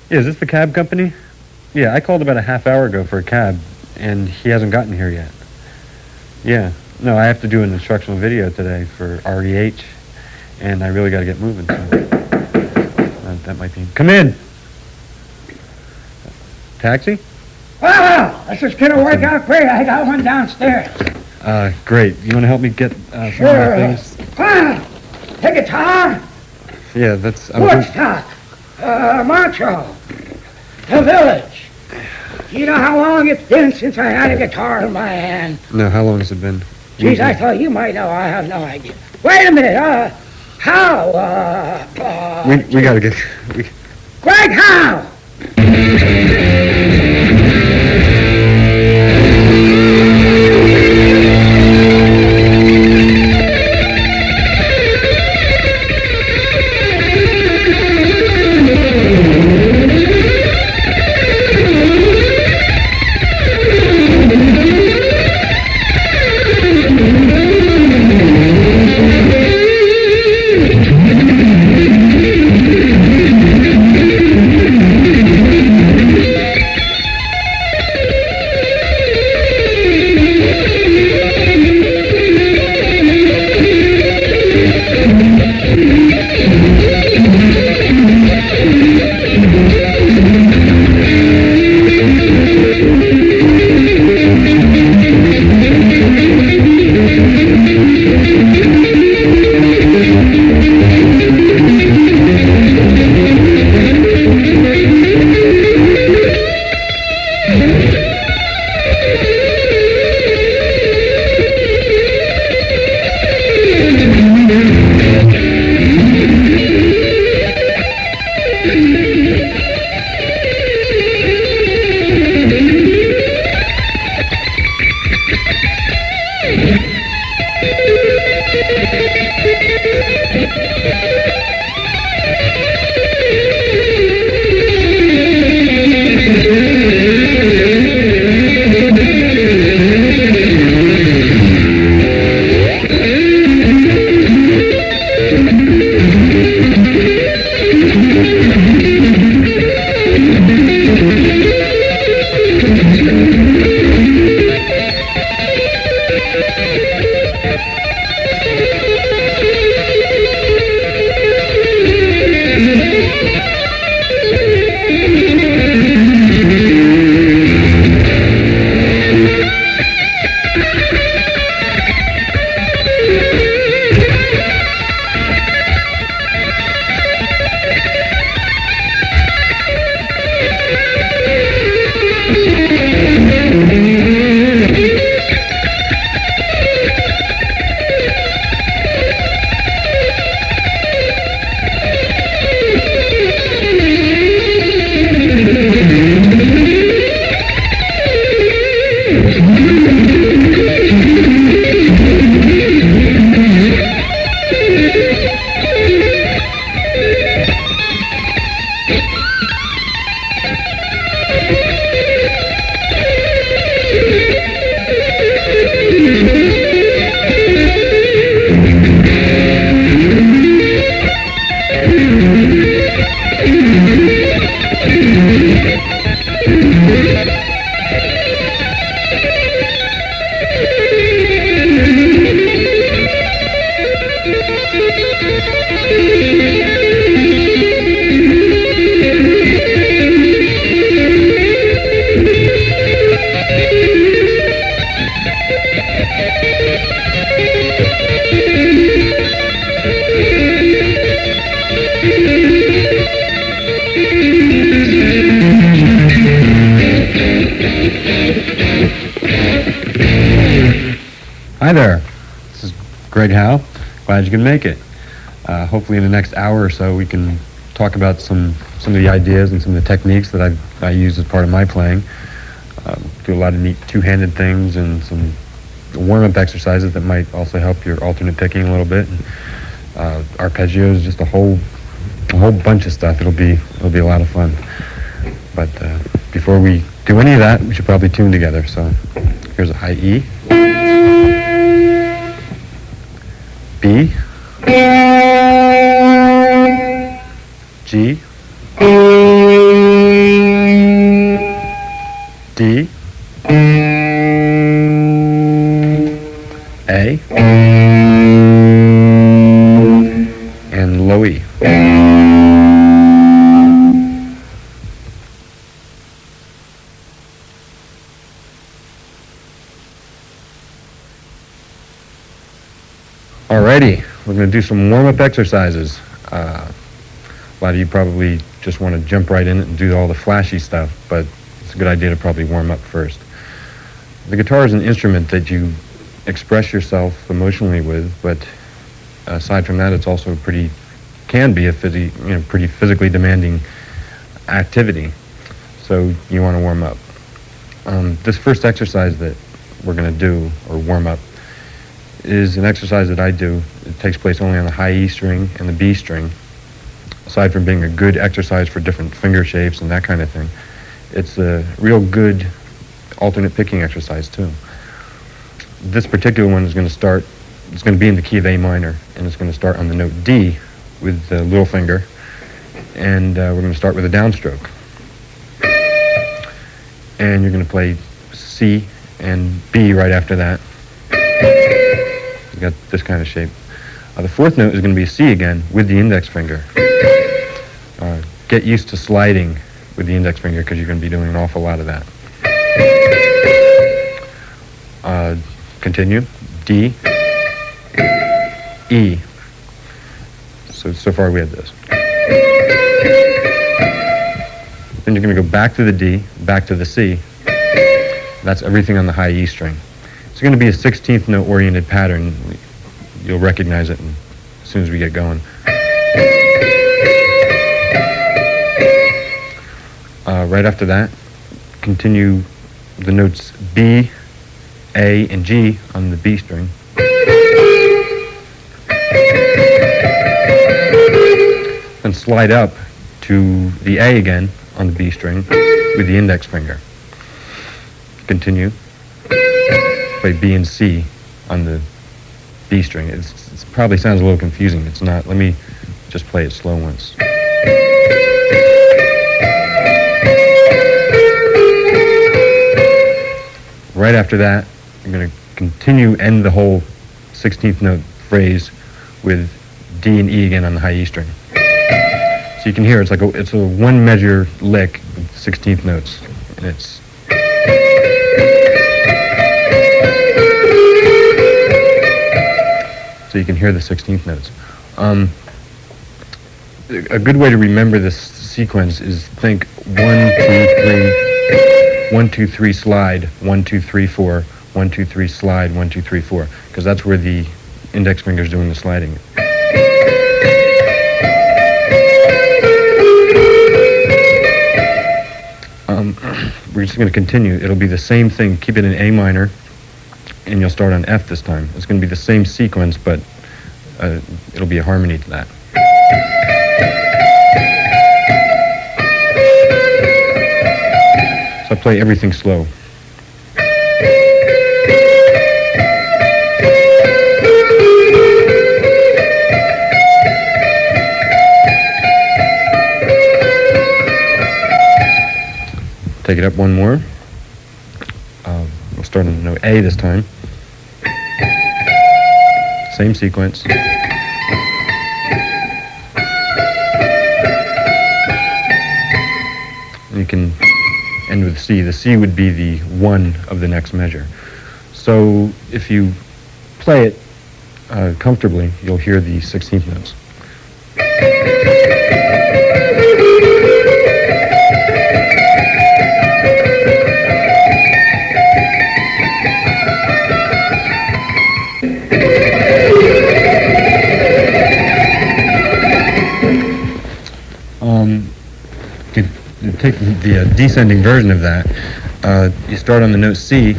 Yeah, is this the cab company? Yeah, I called about a half hour ago for a cab, and he hasn't gotten here yet. Yeah. No, I have to do an instructional video today for REH, and I really got to get moving, so that might be... Come in! Taxi? Well, this is going to work out great. I got one downstairs. Great. You want to help me get some of Sure. my things? The guitar, Yeah, that's... Woodstock, Montreux, the Village. You know how long it's been since I had a guitar in my hand? No, how long has it been? Geez, I thought you might know. I have no idea. Wait a minute. Howe, We got to get... Greg Howe! Hi there. This is Greg Howe. Glad you can make it. Hopefully in the next hour or so we can talk about some of the ideas and some of the techniques that I use as part of my playing. Do a lot of neat two-handed things and some warm-up exercises that might also help your alternate picking a little bit. Arpeggios, just a whole bunch of stuff. It'll be a lot of fun. But before we do any of that, we should probably tune together. So here's a high E, B, G, D, A, and low E. Alrighty, we're going to do some warm-up exercises. A lot of you probably just want to jump right in and do all the flashy stuff, but it's a good idea to probably warm up first. The guitar is an instrument that you express yourself emotionally with, but aside from that, it's also can be a pretty physically demanding activity. So you want to warm up. This first exercise that we're going to do, or warm up, is an exercise that I do. It takes place only on the high E string and the B string. Aside from being a good exercise for different finger shapes and that kind of thing, it's a real good alternate picking exercise too. This particular one is going to be in the key of A minor, and it's going to start on the note D with the little finger, and we're going to start with a downstroke. And you're going to play C and B right after that. You got this kind of shape. The fourth note is going to be C again with the index finger. Get used to sliding with the index finger because you're going to be doing an awful lot of that. Continue. D, E. So far we have this. Then you're going to go back to the D, back to the C. That's everything on the high E string. It's going to be a 16th note oriented pattern. You'll recognize it as soon as we get going. Right after that, continue the notes B, A, and G on the B string. Then slide up to the A again on the B string with the index finger. Continue. Play B and C on the B string. It probably sounds a little confusing. It's not. Let me just play it slow once. Right after that, I'm going to end the whole 16th note phrase with D and E again on the high E string. So you can hear it's a one measure lick with 16th notes, and it's. So you can hear the 16th notes. A good way to remember this sequence is think 1, 2, 3. 1, 2, 3, slide, 1, 2, 3, 4, 1, 2, 3, slide, 1, 2, 3, 4, because that's where the index finger is doing the sliding. We're just going to continue. It'll be the same thing. Keep it in A minor, and you'll start on F this time. It's going to be the same sequence, but it'll be a harmony to that. So I play everything slow. Take it up one more. We'll start on note A this time. Same sequence. And you can end with C. The C would be the 1 of the next measure. So if you play it comfortably, you'll hear the 16th notes. Take the descending version of that. You start on the note C.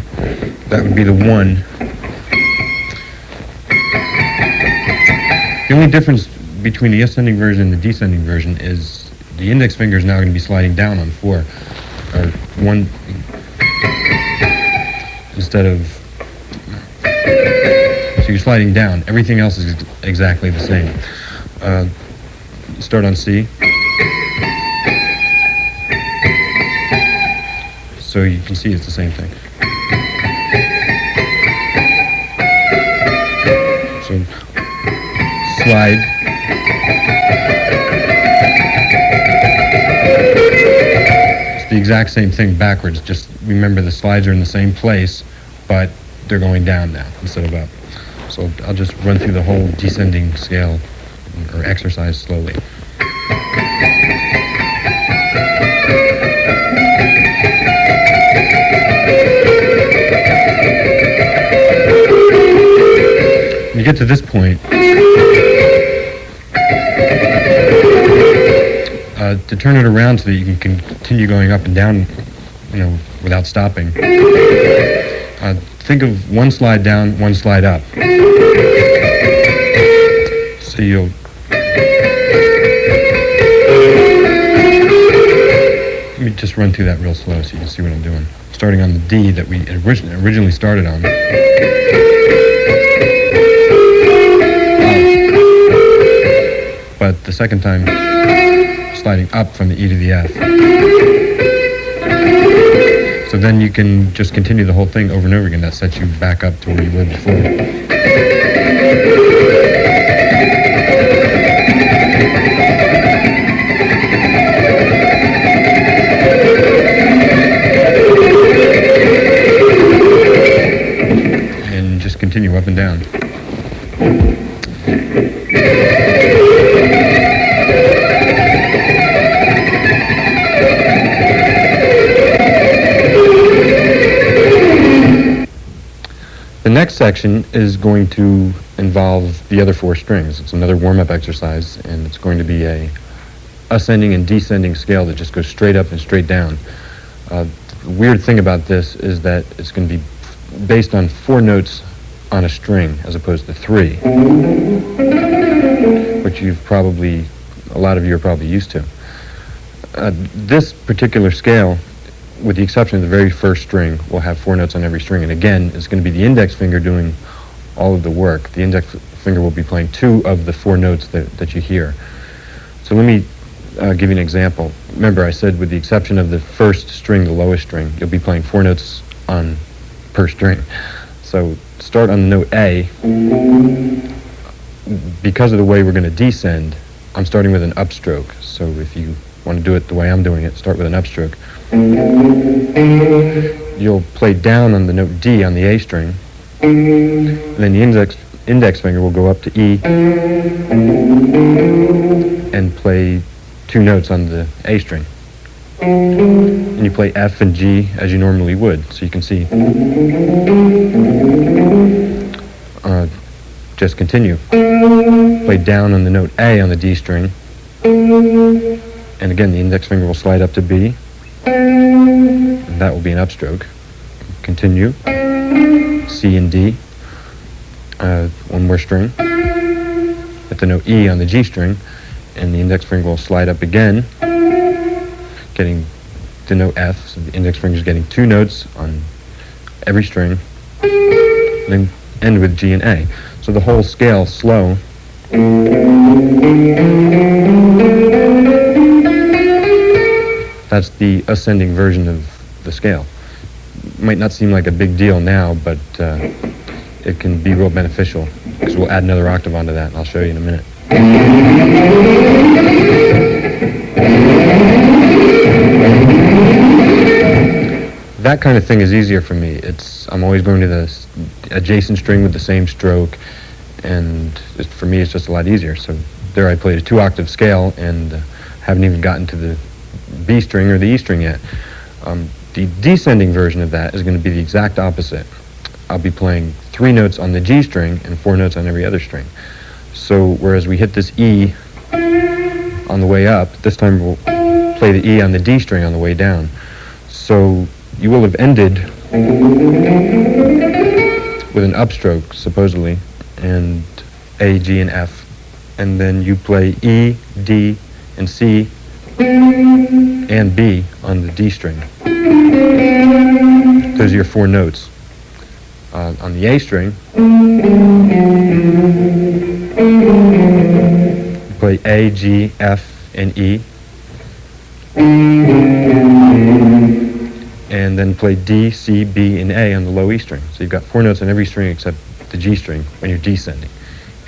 That would be the 1. The only difference between the ascending version and the descending version is the index finger is now going to be sliding down on 4, or 1, instead of. So you're sliding down. Everything else is exactly the same. Start on C. So you can see it's the same thing. So slide. It's the exact same thing backwards. Just remember the slides are in the same place, but they're going down now instead of up. So I'll just run through the whole descending scale or exercise slowly. When you get to this point, to turn it around so that you can continue going up and down, without stopping, think of one slide down, one slide up. So you'll let me just run through that real slow so you can see what I'm doing. Starting on the D that we originally started on. But the second time, sliding up from the E to the F. So then you can just continue the whole thing over and over again. That sets you back up to where you were before. And just continue up and down. The next section is going to involve the other four strings. It's another warm-up exercise, and it's going to be a ascending and descending scale that just goes straight up and straight down. The weird thing about this is that it's going to be based on 4 notes on a string as opposed to 3, which a lot of you are probably used to. This particular scale, with the exception of the very first string, will have 4 notes on every string. And again, it's going to be the index finger doing all of the work. The index finger will be playing 2 of the 4 notes that you hear. So let me give you an example. Remember, I said with the exception of the first string, the lowest string, you'll be playing 4 notes per string. So start on the note A. Because of the way we're going to descend, I'm starting with an upstroke. So if you want to do it the way I'm doing it, start with an upstroke. You'll play down on the note D on the A string, and then the index finger will go up to E and play 2 notes on the A string. And you play F and G as you normally would, so you can see. Just continue. Play down on the note A on the D string, and again the index finger will slide up to B. And that will be an upstroke. Continue. C and D. 1 more string. At the note E on the G string, and the index finger will slide up again, getting the note F. So the index finger is getting 2 notes on every string, and then end with G and A. So the whole scale slow. That's the ascending version of the scale. Might not seem like a big deal now, but it can be real beneficial, because we'll add another octave onto that, and I'll show you in a minute. That kind of thing is easier for me. I'm always going to the adjacent string with the same stroke, and for me it's just a lot easier. So there I played a 2-octave scale and haven't even gotten to the B string or the E string yet. The descending version of that is going to be the exact opposite. I'll be playing 3 notes on the G string and 4 notes on every other string. So whereas we hit this E on the way up, this time we'll play the E on the D string on the way down. So you will have ended with an upstroke, supposedly, and A, G, and F. And then you play E, D, and C, and B on the D string. Those are your 4 notes. On the A string, you play A, G, F, and E. and then play D, C, B, and A on the low E string. So you've got 4 notes on every string except the G string when you're descending.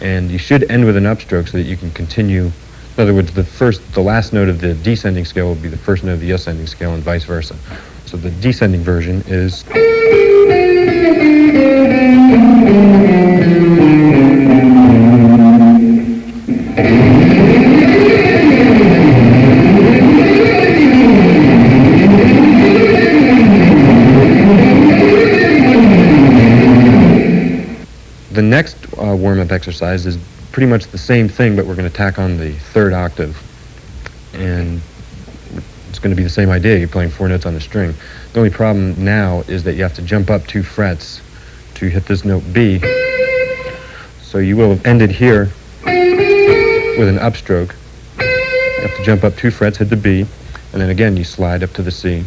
And you should end with an upstroke so that you can continue. In other words, the last note of the descending scale will be the first note of the ascending scale and vice versa. So the descending version is... The next warm-up exercise is pretty much the same thing, but we're going to tack on the third octave. And it's going to be the same idea. You're playing 4 notes on the string. The only problem now is that you have to jump up 2 frets to hit this note B. So you will have ended here with an upstroke. You have to jump up 2 frets, hit the B, and then again you slide up to the C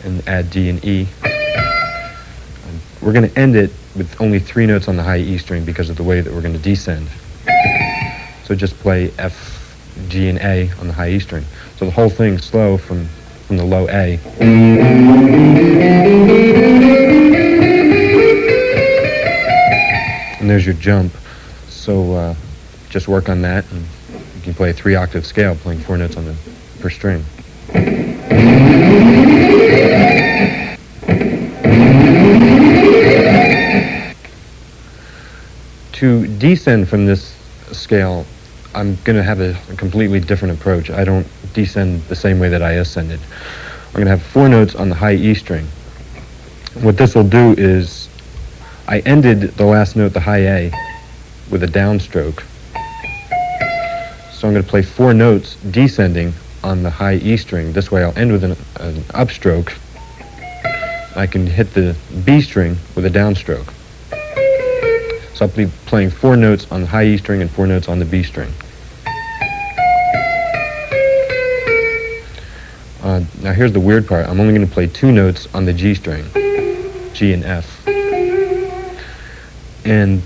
and add D and E. We're going to end it with only 3 notes on the high E string because of the way that we're going to descend. So just play F, G, and A on the high E string. So the whole thing slow from the low A. And there's your jump. So just work on that, and you can play a 3-octave scale playing 4 notes on the per string. To descend from this scale, I'm going to have a completely different approach. I don't descend the same way that I ascended. I'm going to have 4 notes on the high E string. What this will do is, I ended the last note, the high A, with a downstroke. So I'm going to play 4 notes descending on the high E string. This way I'll end with an upstroke. I can hit the B string with a downstroke. So I'll be playing 4 notes on the high E string and 4 notes on the B string. Now here's the weird part. I'm only going to play 2 notes on the G string, G and F. And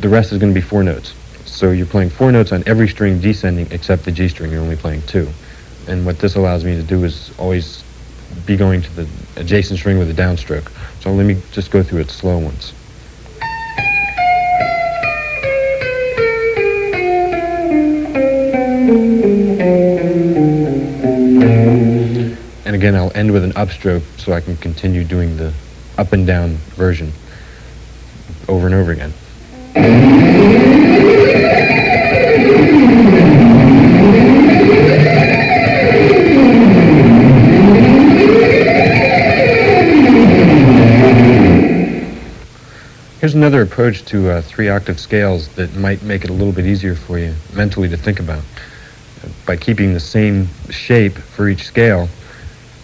the rest is going to be 4 notes. So you're playing 4 notes on every string descending except the G string. You're only playing 2. And what this allows me to do is always be going to the adjacent string with a downstroke. So let me just go through it slow once. And again, I'll end with an upstroke so I can continue doing the up and down version over and over again. Here's another approach to 3-octave scales that might make it a little bit easier for you mentally to think about. By keeping the same shape for each scale,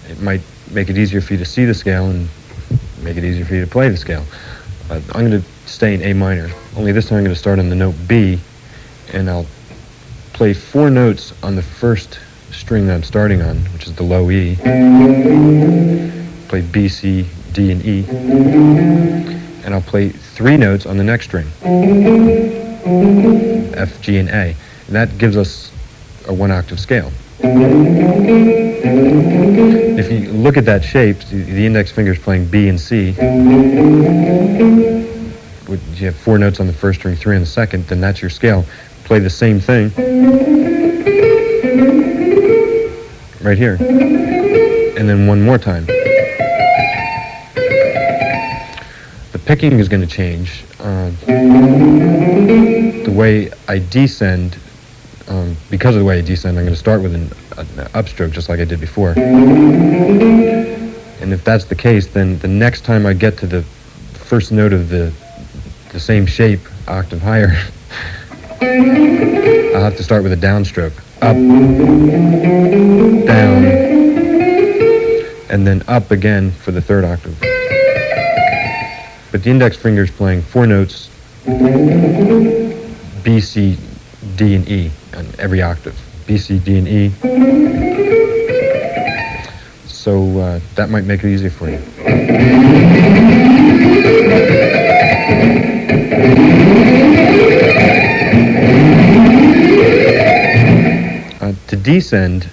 it might make it easier for you to see the scale and make it easier for you to play the scale. I'm going to stay in A minor, only this time I'm going to start on the note B, and I'll play 4 notes on the first string that I'm starting on, which is the low E. Play B, C, D, and E. And I'll play 3 notes on the next string, F, G, and A. And that gives us a 1-octave scale. If you look at that shape, the index finger is playing B and C. You have 4 notes on the first string, 3 on the second, then that's your scale. Play the same thing right here. And then one more time. The picking is going to change. The way I descend, because of the way I descend, I'm going to start with an upstroke just like I did before. And if that's the case, then the next time I get to the first note of the same shape, octave higher, I'll have to start with a downstroke. Up, down, and then up again for the 3rd octave. But the index finger is playing 4 notes, B, C, D, and E on every octave. B, C, D, and E. So that might make it easier for you. To descend,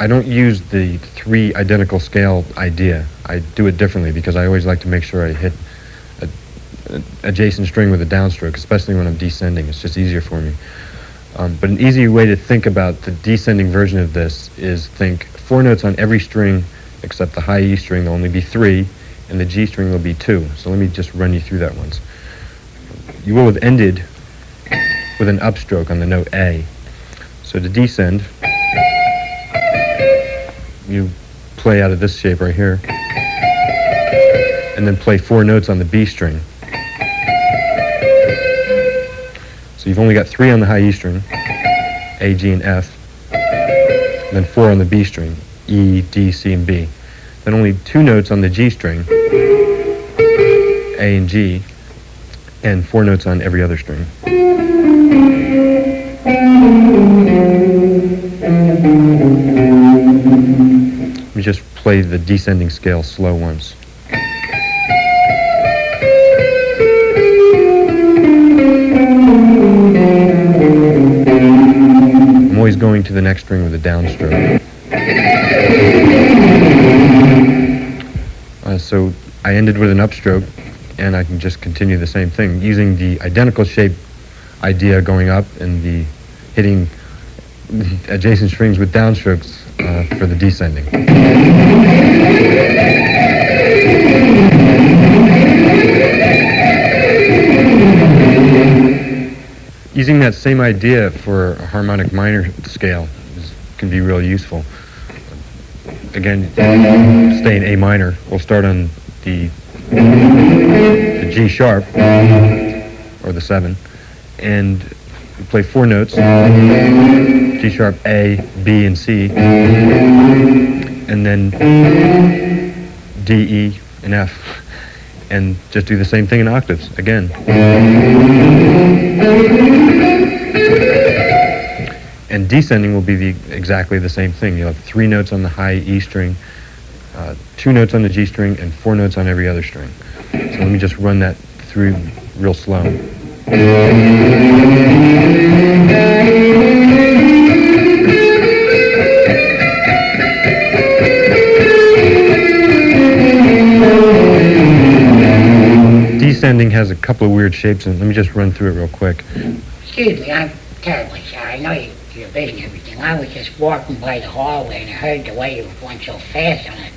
I don't use the 3 identical scale idea. I do it differently because I always like to make sure I hit a adjacent string with a downstroke, especially when I'm descending. It's just easier for me. But an easy way to think about the descending version of this is think 4 notes on every string except the high E string. There'll only be 3, and the G string will be 2. So let me just run you through that once. You will have ended with an upstroke on the note A. So to descend, you play out of this shape right here, and then play 4 notes on the B string. So you've only got 3 on the high E string, A, G, and F, and then 4 on the B string, E, D, C, and B. Then only 2 notes on the G string, A and G, and 4 notes on every other string. Let me just play the descending scale slow once. I'm always going to the next string with a downstroke. So I ended with an upstroke, and I can just continue the same thing using the identical shape idea going up and the hitting adjacent strings with downstrokes for the descending. Using that same idea for a harmonic minor scale can be really useful. Again, stay in A minor. We'll start on the G sharp, or the 7, and we play 4 notes, G sharp, A, B, and C, and then D, E, and F, and just do the same thing in octaves, again. And descending will be exactly the same thing. You'll have 3 notes on the high E string, 2 notes on the G string, and 4 notes on every other string. So let me just run that through real slow. Descending has a couple of weird shapes, and let me just run through it real quick. Excuse me, I'm terribly sorry. I know you're busy and everything. I was just walking by the hallway and I heard the way you were going so fast on it.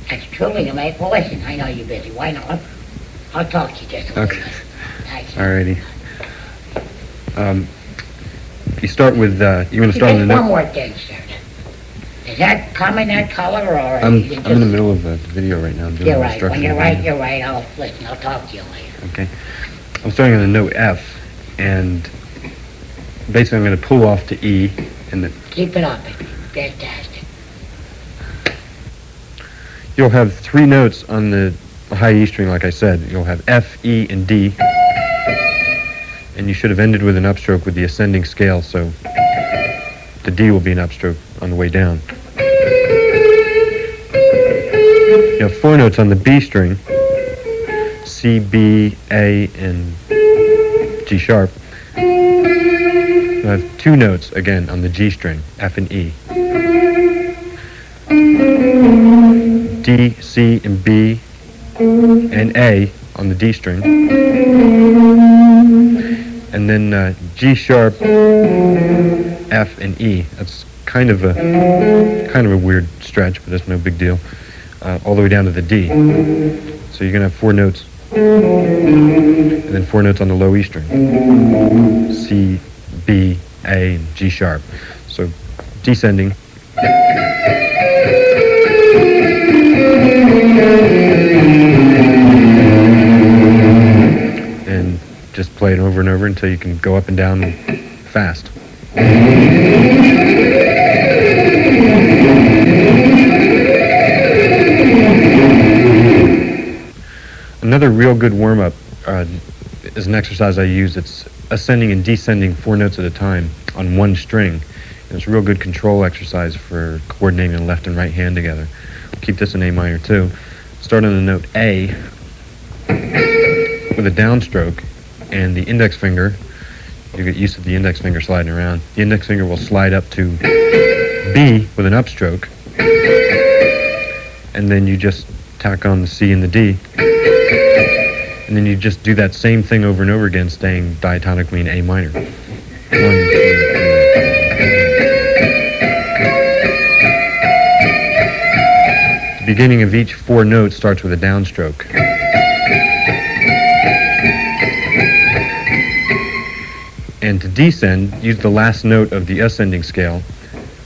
That's truly amazing. Well, listen, I know you're busy. Why not? I'll talk to you just a little bit. Alrighty. You start with, you're going to start on the Just one note. more thing, sir. Does that come in that color, or I'm you in the middle of a video right now. I'm doing You're an right. When instructional you're right, video. you're right. I'll listen. I'll talk to you later. Okay. I'm starting on the note F, and basically I'm going to pull off to E, and then Keep it up. It's fantastic. you'll have 3 notes on the high E string, like I said. You'll have F, E, and D, and you should have ended with an upstroke with the ascending scale, so the D will be an upstroke on the way down. You have 4 notes on the B string, C, B, A, and G sharp. You have 2 notes, again, on the G string, F and E. D, C, and B, and A on the D string. And then G sharp, F, and E. That's kind of a weird stretch, but it's no big deal. All the way down to the D. So you're going to have 4 notes, and then 4 notes on the low E string. C, B, A, and G sharp. So descending. And just play it over and over until you can go up and down fast. Another real good warm-up is an exercise I use. It's ascending and descending 4 notes at a time on one string. And it's a real good control exercise for coordinating the left and right hand together. We'll keep this in A minor too. Start on the note A with a downstroke, and the index finger, you get used to the index finger sliding around. The index finger will slide up to B, B with an upstroke, and then you just tack on the C and the D, and then you just do that same thing over and over again, staying diatonically in A minor. 1, 2, 3. The beginning of each 4 notes starts with a downstroke. And to descend, use the last note of the ascending scale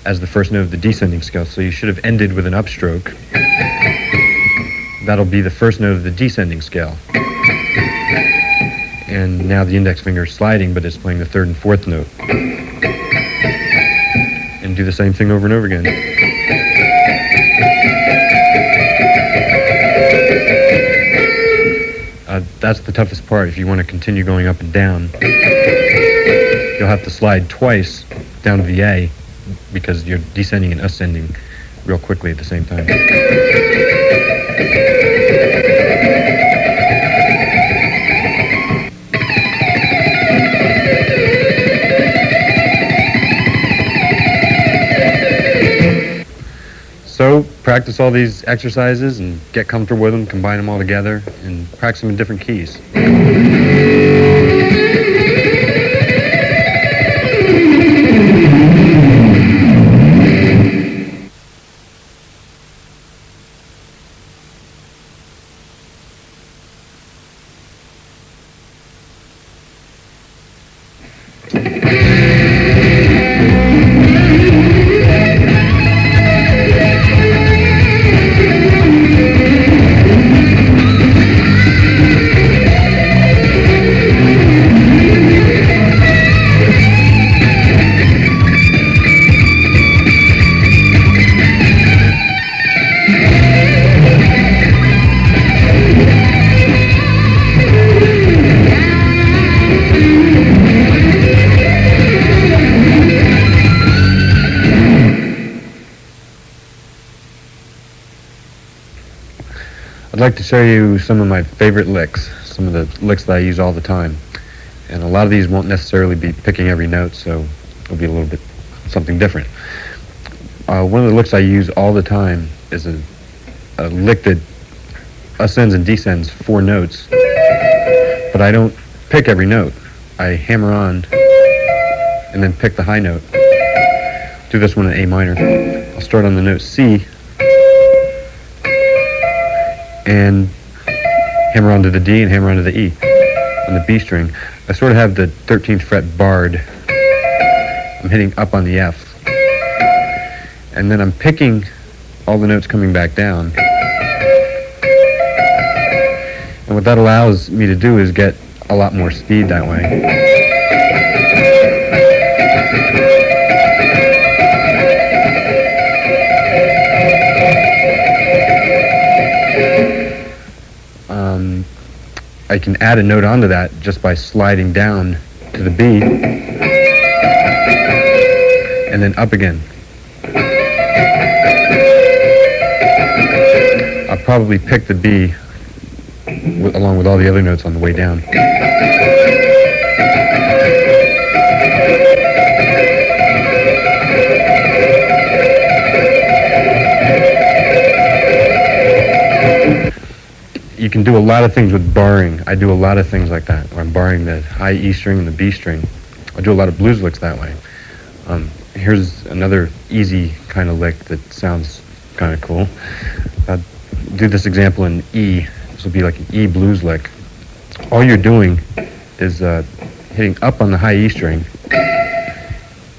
as the first note of the descending scale. So you should have ended with an upstroke. That'll be the first note of the descending scale. And now the index finger is sliding, but it's playing the 3rd and 4th note. And do the same thing over and over again. That's the toughest part. If you want to continue going up and down, you'll have to slide twice down to the A, because you're descending and ascending real quickly at the same time. So practice all these exercises and get comfortable with them, combine them all together, and practice them in different keys. I'd like to show you some of my favorite licks, some of the licks that I use all the time. And a lot of these won't necessarily be picking every note, so it'll be a little bit something different. One of the licks I use all the time is a lick that ascends and descends 4 notes, but I don't pick every note. I hammer on and then pick the high note. Do this one in A minor. I'll start on the note C and hammer onto the D and hammer onto the E on the B string. I sort of have the 13th fret barred. I'm hitting up on the F. And then I'm picking all the notes coming back down. And what that allows me to do is get a lot more speed that way. I can add a note onto that just by sliding down to the B and then up again. I'll probably pick the B along with all the other notes on the way down. You can do a lot of things with barring. I do a lot of things like that, where I'm barring the high E string and the B string. I do a lot of blues licks that way. Here's another easy kind of lick that sounds kind of cool. I'll do this example in E. This will be like an E blues lick. All you're doing is hitting up on the high E string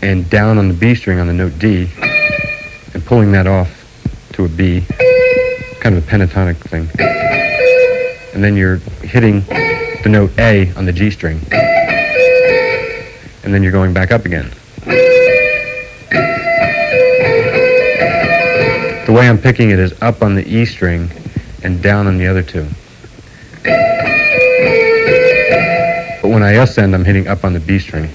and down on the B string on the note D and pulling that off to a B, kind of a pentatonic thing. And then you're hitting the note A on the G string. And then you're going back up again. The way I'm picking it is up on the E string and down on the other two. But when I ascend, I'm hitting up on the B string.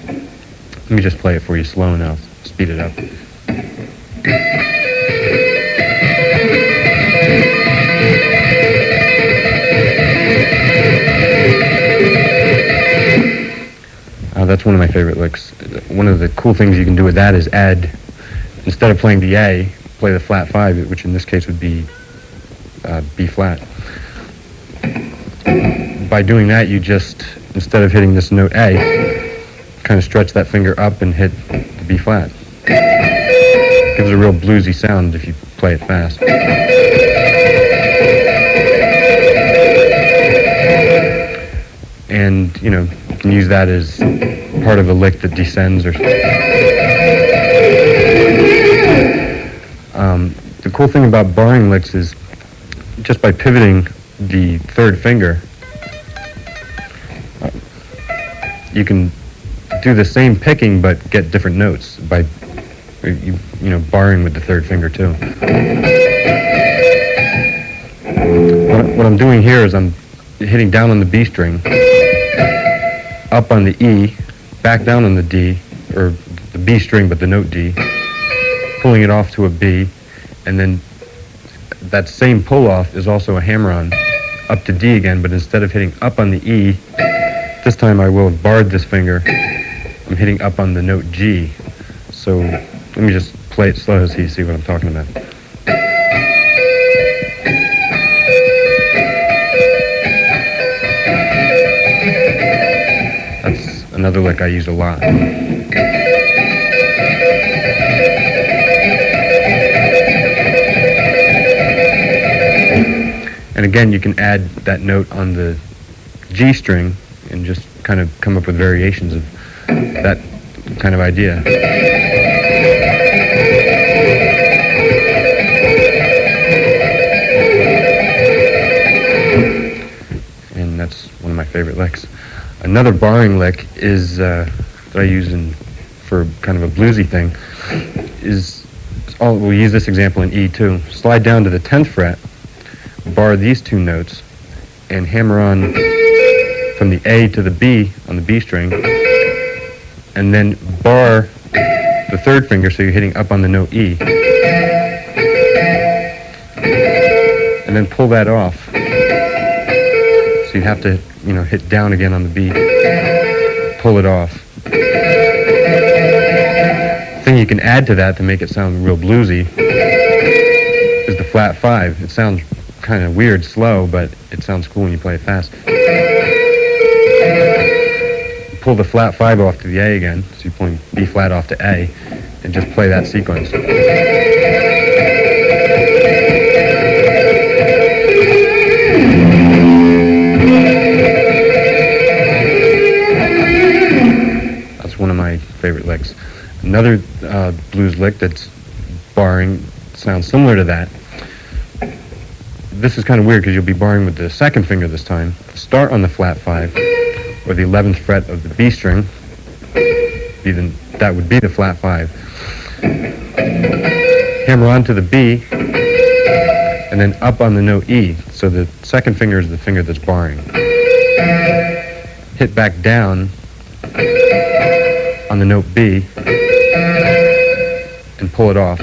Let me just play it for you slow and I'll speed it up. That's one of my favorite licks. One of the cool things you can do with that is add instead of playing the A, play the flat 5, which in this case would be B flat. By doing that, you just, instead of hitting this note A, kind of stretch that finger up and hit the B flat. Gives a real bluesy sound if you play it fast. And, you know, you can use that as part of a lick that descends or the cool thing about barring licks is just by pivoting the third finger, you can do the same picking but get different notes by you know, barring with the third finger too. What I'm doing here is I'm hitting down on the B string, up on the E, back down on the D, or the B string but the note D, pulling it off to a B, and then that same pull off is also a hammer-on up to D again, but instead of hitting up on the E, this time I will have barred this finger. I'm hitting up on the note G. So let me just play it slow so you see what I'm talking about. That's another lick I use a lot. And again, you can add that note on the G string and just kind of come up with variations of that kind of idea. And that's one of my favorite licks. Another barring lick is that I use for kind of a bluesy thing we'll use this example in E too. Slide down to the 10th fret, bar these two notes, and hammer on from the A to the B on the B string, and then bar the third finger so you're hitting up on the note E. And then pull that off. So you'd have to, you know, hit down again on the B, pull it off. The thing you can add to that to make it sound real bluesy is the flat 5. It sounds kind of weird, slow, but it sounds cool when you play it fast. Pull the flat 5 off to the A again, so you're pulling B flat off to A, and just play that sequence. That's one of my favorite licks. Another blues lick that's barring sounds similar to that. This is kind of weird because you'll be barring with the second finger this time. Start on the flat 5, or the 11th fret of the B string. That would be the flat 5. Hammer on to the B, and then up on the note E. So the second finger is the finger that's barring. Hit back down on the note B, and pull it off.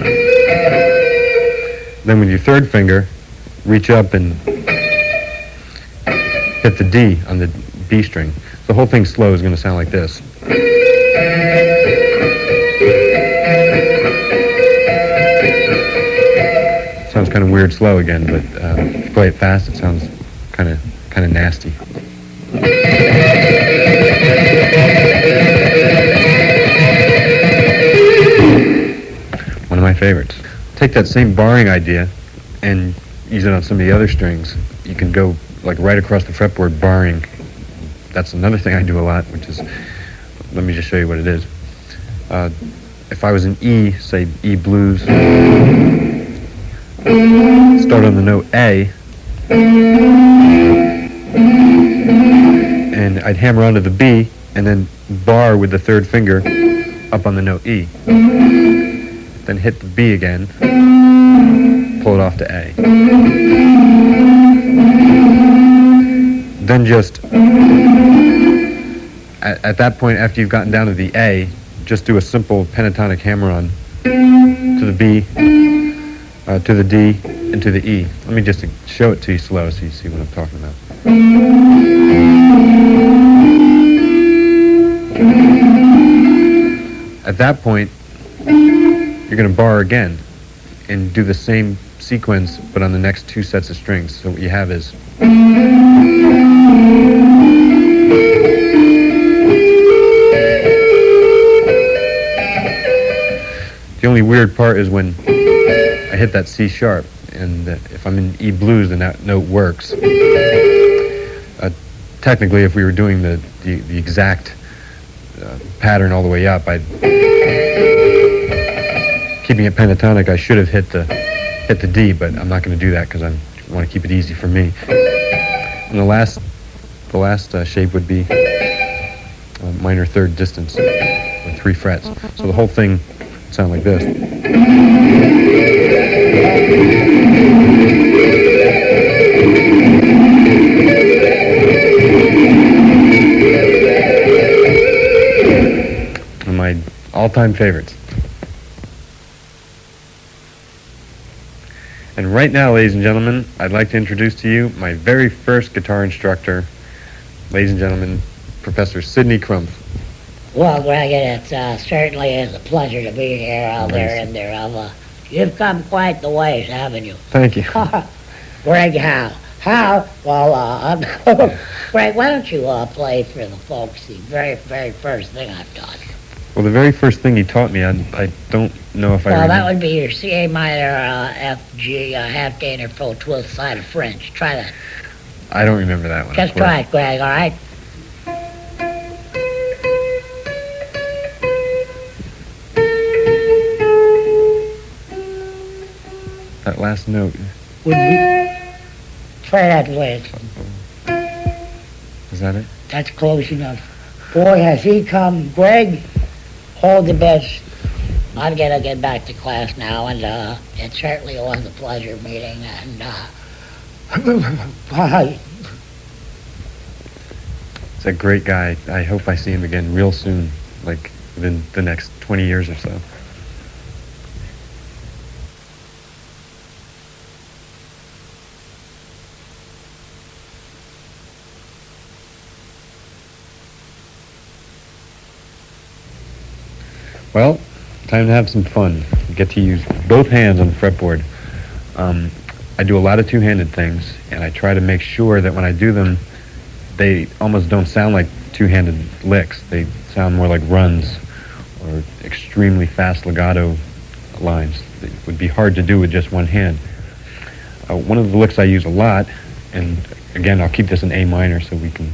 Then with your third finger, reach up and hit the D on the B string. The whole thing slow is going to sound like this. Sounds kind of weird slow again, but if you play it fast, it sounds kind of nasty. One of my favorites. Take that same barring idea and use it on some of the other strings. You can go like right across the fretboard barring. That's another thing I do a lot, which is, let me just show you what it is. If I was in E, say E blues, start on the note A, and I'd hammer onto the B, and then bar with the third finger up on the note E. Then hit the B again, pull it off to A. Then just, at that point, after you've gotten down to the A, just do a simple pentatonic hammer-on to the B, to the D, and to the E. Let me just show it to you slow so you see what I'm talking about. At that point, you're going to bar again and do the same sequence but on the next two sets of strings. So what you have is the only weird part is when I hit that C sharp, and if I'm in E blues, then that note works. Technically, if we were doing the exact pattern all the way up, keeping it pentatonic, I should have hit the D, but I'm not going to do that because I want to keep it easy for me. And the last shape would be minor third distance with 3 frets. So the whole thing would sound like this. One of my all-time favorites. And right now, ladies and gentlemen, I'd like to introduce to you my very first guitar instructor, ladies and gentlemen, Professor Sidney Crumpf. Well, Greg, it certainly is a pleasure to be here out there in there. You've come quite the ways, haven't you? Thank you. Greg Howe. Howe? Well, Greg, why don't you play for the folks the very, very first thing I've taught you? Well, the very first thing he taught me, I don't know if I remember. Well, that would be your C, A minor, F, G, half gainer, full twelfth side of French. Try that. I don't remember that one. Just try it, Greg, all right? That last note. Would we... Try that, Liz. Is that it? That's close enough. Boy, has he come. Greg, hold the best. I'm going to get back to class now, and it certainly was a pleasure meeting, and bye. He's a great guy. I hope I see him again real soon, like within the next 20 years or so. Well, time to have some fun. Get to use both hands on the fretboard. I do a lot of two-handed things, and I try to make sure that when I do them, they almost don't sound like two-handed licks. They sound more like runs or extremely fast legato lines. It would be hard to do with just one hand. One of the licks I use a lot, and again, I'll keep this in A minor so we can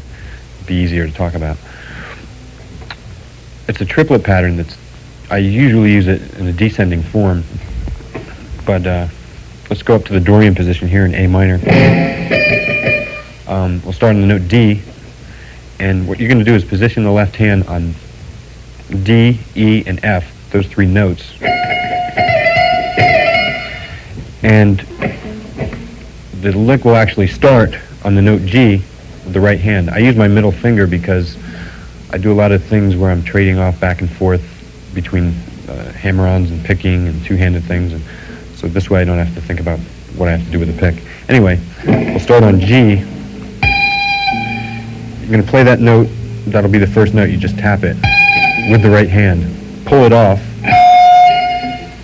be easier to talk about. It's a triplet pattern I usually use it in a descending form, but let's go up to the Dorian position here in A minor. We'll start on the note D, and what you're going to do is position the left hand on D, E, and F, those 3 notes. And the lick will actually start on the note G with the right hand. I use my middle finger because I do a lot of things where I'm trading off back and forth between hammer-ons and picking and two-handed things, and so this way I don't have to think about what I have to do with the pick. Anyway, we'll start on G. You're going to play that note. That'll be the first note. You just tap it with the right hand. Pull it off,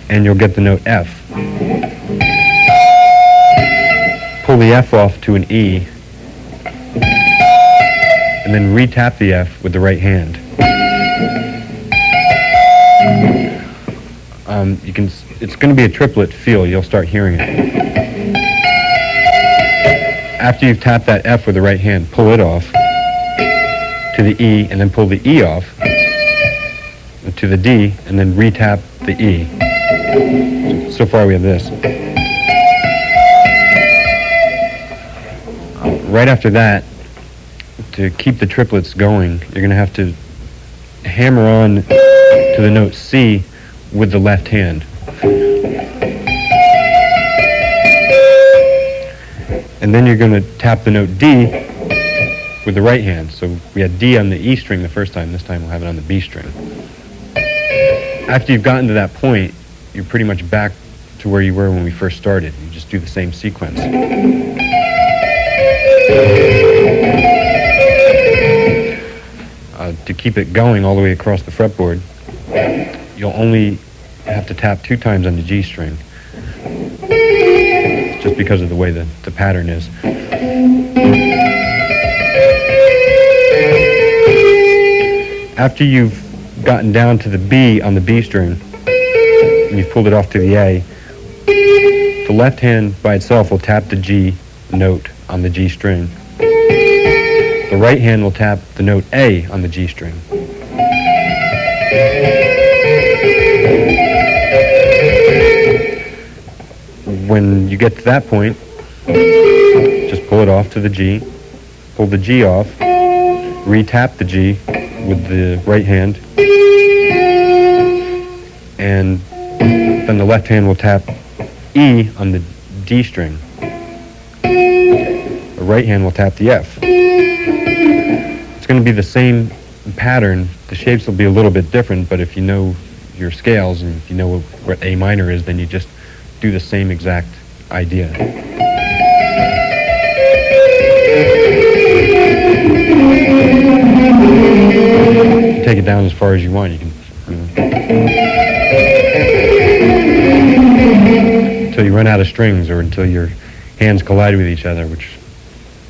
and you'll get the note F. Pull the F off to an E, and then re-tap the F with the right hand. It's going to be a triplet feel. You'll start hearing it. After you've tapped that F with the right hand, pull it off to the E, and then pull the E off to the D, and then re-tap the E. So far we have this. Right after that, to keep the triplets going, you're going to have to hammer on to the note C with the left hand. And then you're going to tap the note D with the right hand. So we had D on the E string the first time. This time we'll have it on the B string. After you've gotten to that point, you're pretty much back to where you were when we first started. You just do the same sequence. To keep it going all the way across the fretboard, you'll only have to tap 2 times on the G string, just because of the way the pattern is. After you've gotten down to the B on the B string, and you've pulled it off to the A, the left hand by itself will tap the G note on the G string. The right hand will tap the note A on the G string. When you get to that point, just pull it off to the G, pull the G off, re-tap the G with the right hand, and then the left hand will tap E on the D string. The right hand will tap the F. It's going to be the same pattern. The shapes will be a little bit different, but if you know your scales and if you know what A minor is, then you just do the same exact idea. You take it down as far as you want. You can, until you run out of strings or until your hands collide with each other, which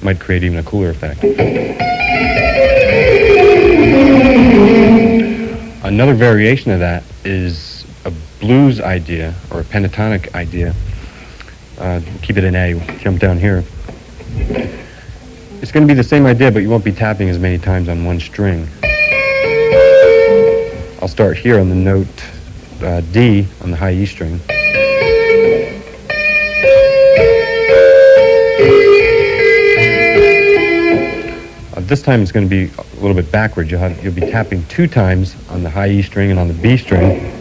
might create even a cooler effect. Another variation of that is a blues idea or a pentatonic idea. Keep it in A, jump down here. It's going to be the same idea, but you won't be tapping as many times on one string. I'll start here on the note D on the high E string. This time it's going to be a little bit backwards. You'll be tapping 2 times on the high E string and on the B string.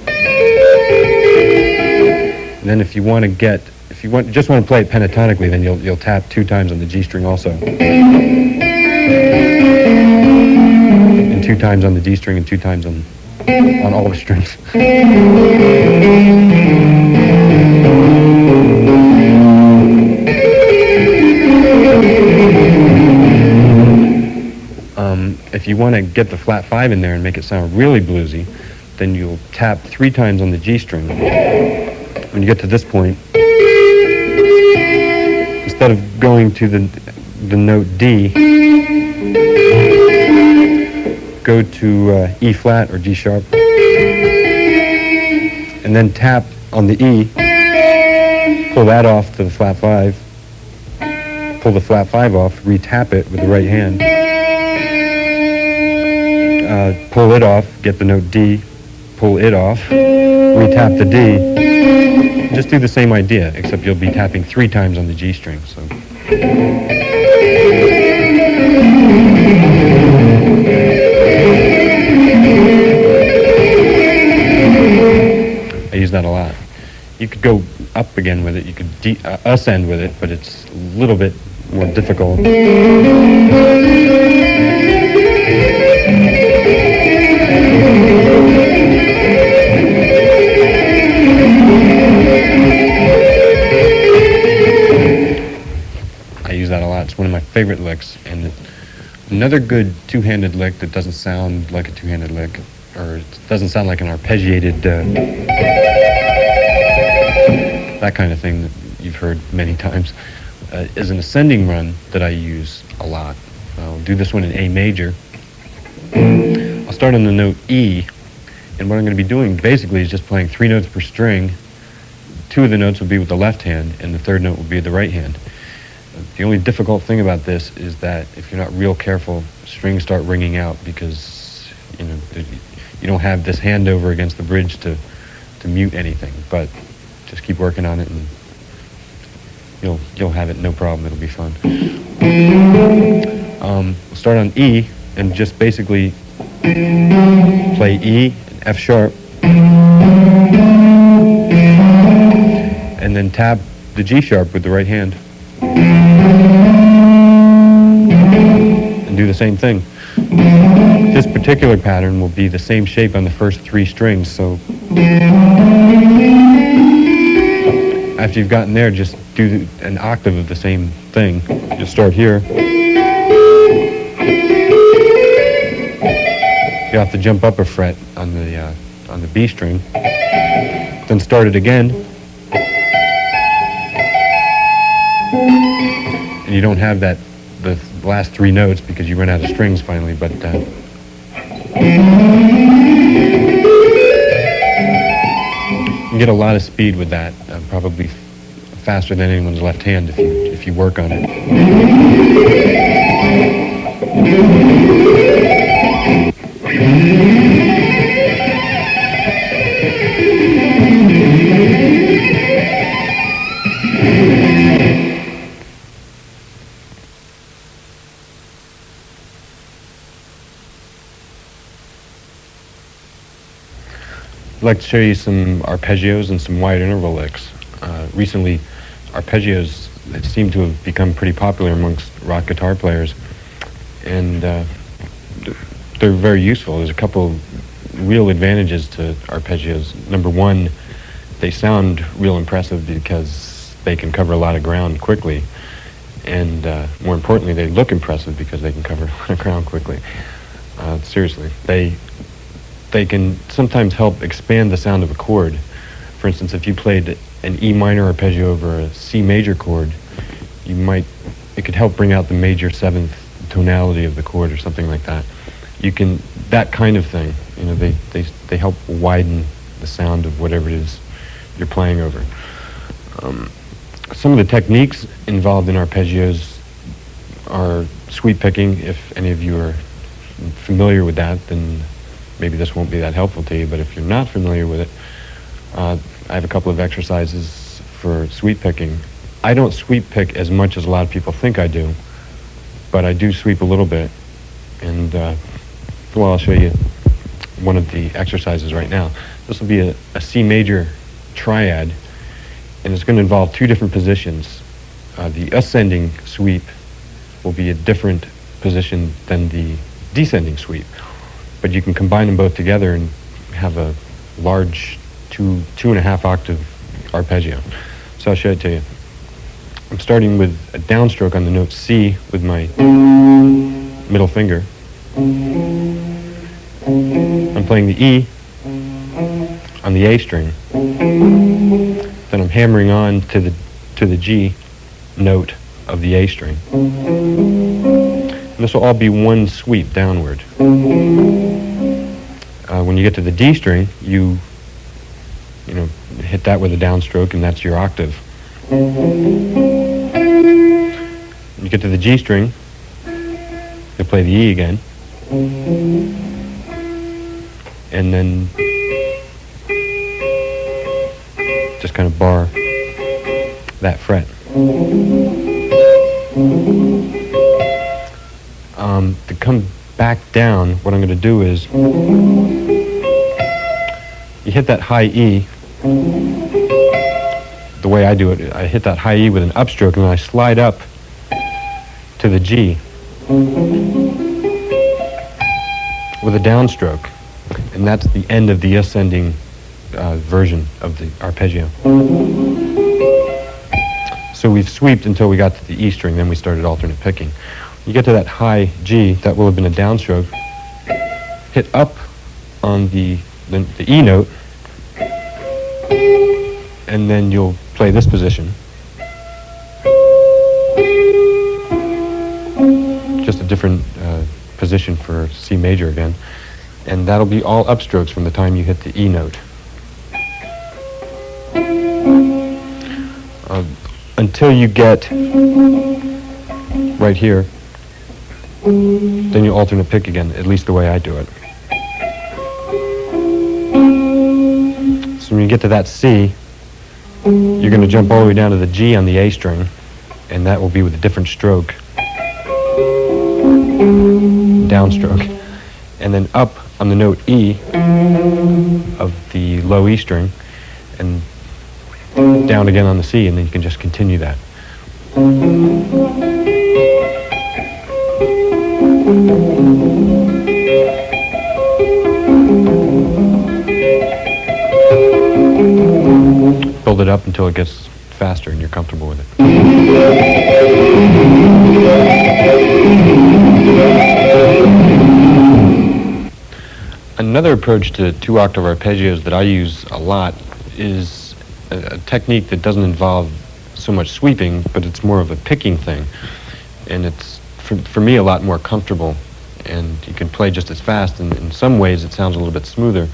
And then if you just want to play it pentatonically, then you'll tap 2 times on the G string also. And 2 times on the D string and 2 times on all the strings. If you want to get the flat 5 in there and make it sound really bluesy, then you'll tap 3 times on the G string. When you get to this point, instead of going to the note D, go to E flat or G sharp, and then tap on the E, pull that off to the flat 5, pull the flat 5 off, re-tap it with the right hand, pull it off, get the note D, pull it off, re-tap the D. Just do the same idea, except you'll be tapping 3 times on the G string. So. I use that a lot. You could go up again with it, you could ascend with it, but it's a little bit more difficult. I use that a lot. It's one of my favorite licks, and another good two-handed lick that doesn't sound like a two-handed lick, or it doesn't sound like an arpeggiated, that kind of thing that you've heard many times, is an ascending run that I use a lot. I'll do this one in A major. I'll start on the note E, and what I'm going to be doing basically is just playing 3 notes per string. 2 of the notes will be with the left hand, and the 3rd note will be with the right hand. The only difficult thing about this is that if you're not real careful, strings start ringing out because you don't have this hand over against the bridge to mute anything. But just keep working on it, and you'll have it no problem. It'll be fun. We'll start on E and just basically play E, F sharp, and then tap the G sharp with the right hand. And do the same thing. This particular pattern will be the same shape on the first 3 strings, so after you've gotten there, just do an octave of the same thing. You'll start here. You have to jump up a fret on the B string. then start it again, and you don't have the last three notes because you run out of strings finally, but you get a lot of speed with that, probably faster than anyone's left hand if you work on it. I'd like to show you some arpeggios and some wide interval licks. Recently, arpeggios seem to have become pretty popular amongst rock guitar players, and they're very useful. There's a couple real advantages to arpeggios. Number one, they sound real impressive because they can cover a lot of ground quickly, and more importantly, they look impressive because they can cover a lot of ground quickly. Seriously, they can sometimes help expand the sound of a chord. For instance, if you played an E minor arpeggio over a C major chord, it could help bring out the major seventh tonality of the chord or something like that. That kind of thing, they help widen the sound of whatever it is you're playing over. Some of the techniques involved in arpeggios are sweep picking. If any of you are familiar with that, then maybe this won't be that helpful to you, but if you're not familiar with it, I have a couple of exercises for sweep picking. I don't sweep pick as much as a lot of people think I do, but I do sweep a little bit, and I'll show you one of the exercises right now. This will be a C major triad, and it's going to involve two different positions. The ascending sweep will be a different position than the descending sweep, but you can combine them both together and have a large 2.5 octave arpeggio. So I'll show it to you. I'm starting with a downstroke on the note C with my middle finger. I'm playing the E on the A string. Then I'm hammering on to the G note of the A string. And this will all be one sweep downward. When you get to the D string, you hit that with a downstroke, and that's your octave. When you get to the G string, you play the E again, and then just kind of bar that fret. To come back down, what I'm going to do is you hit that high E. The way I do it, I hit that high E with an upstroke, and then I slide up to the G with a downstroke, and that's the end of the ascending version of the arpeggio. So we've sweeped until we got to the E string, then we started alternate picking. You get to that high G, that will have been a downstroke. Hit up on the E note, and then you'll play this position. Just a different position for C major again. And that'll be all upstrokes from the time you hit the E note. Until you get right here, then you alternate pick again, at least the way I do it. So when you get to that C, you're going to jump all the way down to the G on the A string, and that will be with a different stroke, downstroke, and then up on the note E of the low E string, and down again on the C, and then you can just continue that. Build it up until it gets faster and you're comfortable with it. Another approach to 2-octave arpeggios that I use a lot is a technique that doesn't involve so much sweeping, but it's more of a picking thing. And it's, for me, a lot more comfortable. And you can play just as fast, and in some ways it sounds a little bit smoother.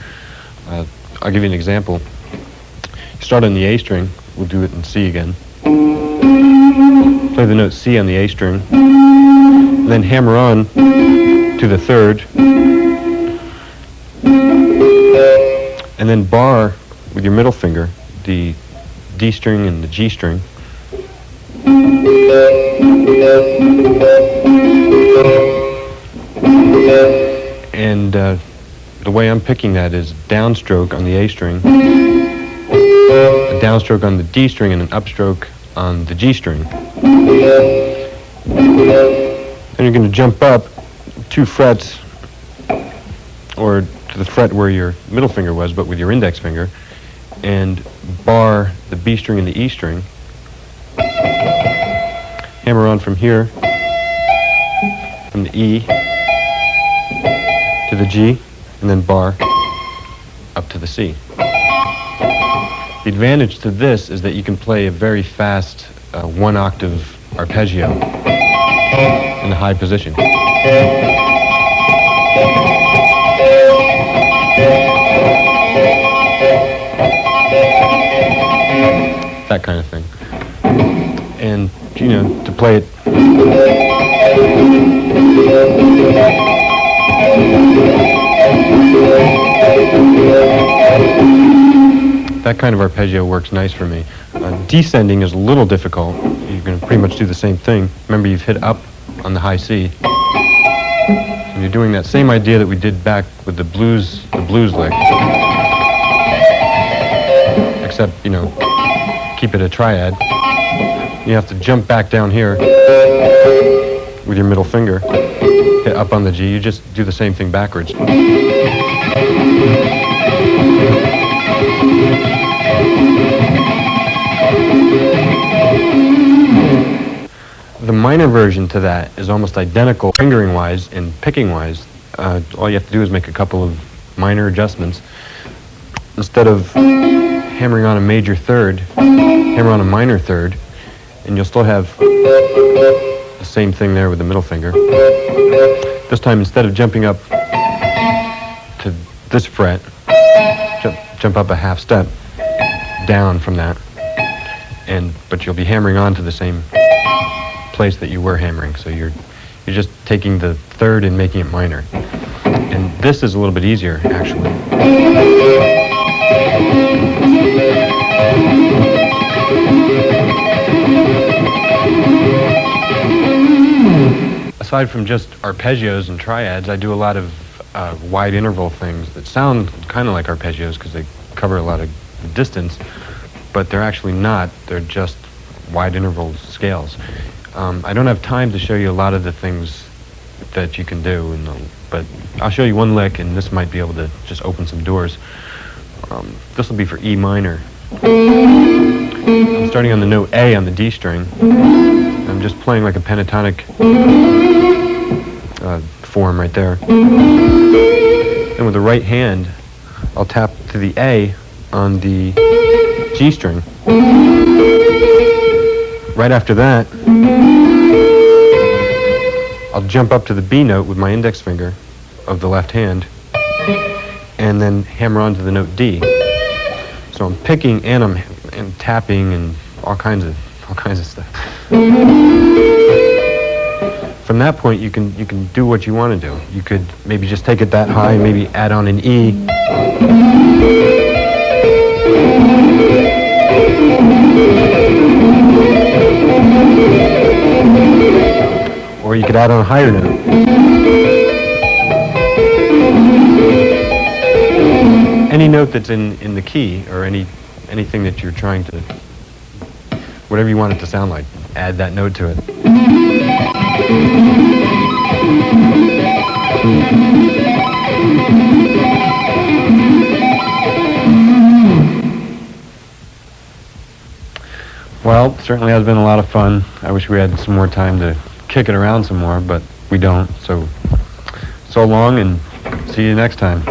I'll give you an example. You start on the A string. We'll do it in C again. Play the note C on the A string. Then hammer on to the third. And then bar with your middle finger the D string and the G string. And the way I'm picking that is downstroke on the A string, a downstroke on the D string, and an upstroke on the G string. Then you're going to jump up 2 frets, or to the fret where your middle finger was, but with your index finger, and bar the B string and the E string. Hammer on from here, from the E to the G, and then bar up to the C. The advantage to this is that you can play a very fast 1-octave arpeggio in the high position. That kind of thing. And, you know, to play it that kind of arpeggio works nice for me. Descending is a little difficult. You're going to pretty much do the same thing. Remember, you've hit up on the high C. And you're doing that same idea that we did back with the blues lick. Except, you know, keep it a triad. You have to jump back down here with your middle finger, hit up on the G. You just do the same thing backwards. The minor version to that is almost identical fingering-wise and picking-wise. All you have to do is make a couple of minor adjustments. Instead of hammering on a major third, hammer on a minor third, and you'll still have the same thing there with the middle finger. This time, instead of jumping up to this fret, jump up a half step down from that, but you'll be hammering on to the same place that you were hammering. So you're just taking the third and making it minor. And this is a little bit easier, actually. Aside from just arpeggios and triads, I do a lot of wide interval things that sound kind of like arpeggios because they cover a lot of distance, but they're actually not. They're just wide interval scales. I don't have time to show you a lot of the things that you can do, but I'll show you one lick, and this might be able to just open some doors. This will be for E minor. I'm starting on the note A on the D string. I'm just playing like a pentatonic form right there. And with the right hand, I'll tap to the A on the G string. Right after that, I'll jump up to the B note with my index finger of the left hand, and then hammer onto the note D. So I'm picking and I'm tapping and all kinds of stuff. From that point, you can do what you want to do. You could maybe just take it that high, maybe add on an E. Or you could add on a higher note. Any note that's in the key, or anything that you're trying to, whatever you want it to sound like, add that note to it. Well, certainly has been a lot of fun. I wish we had some more time to kick it around some more, but we don't. So long, and see you next time.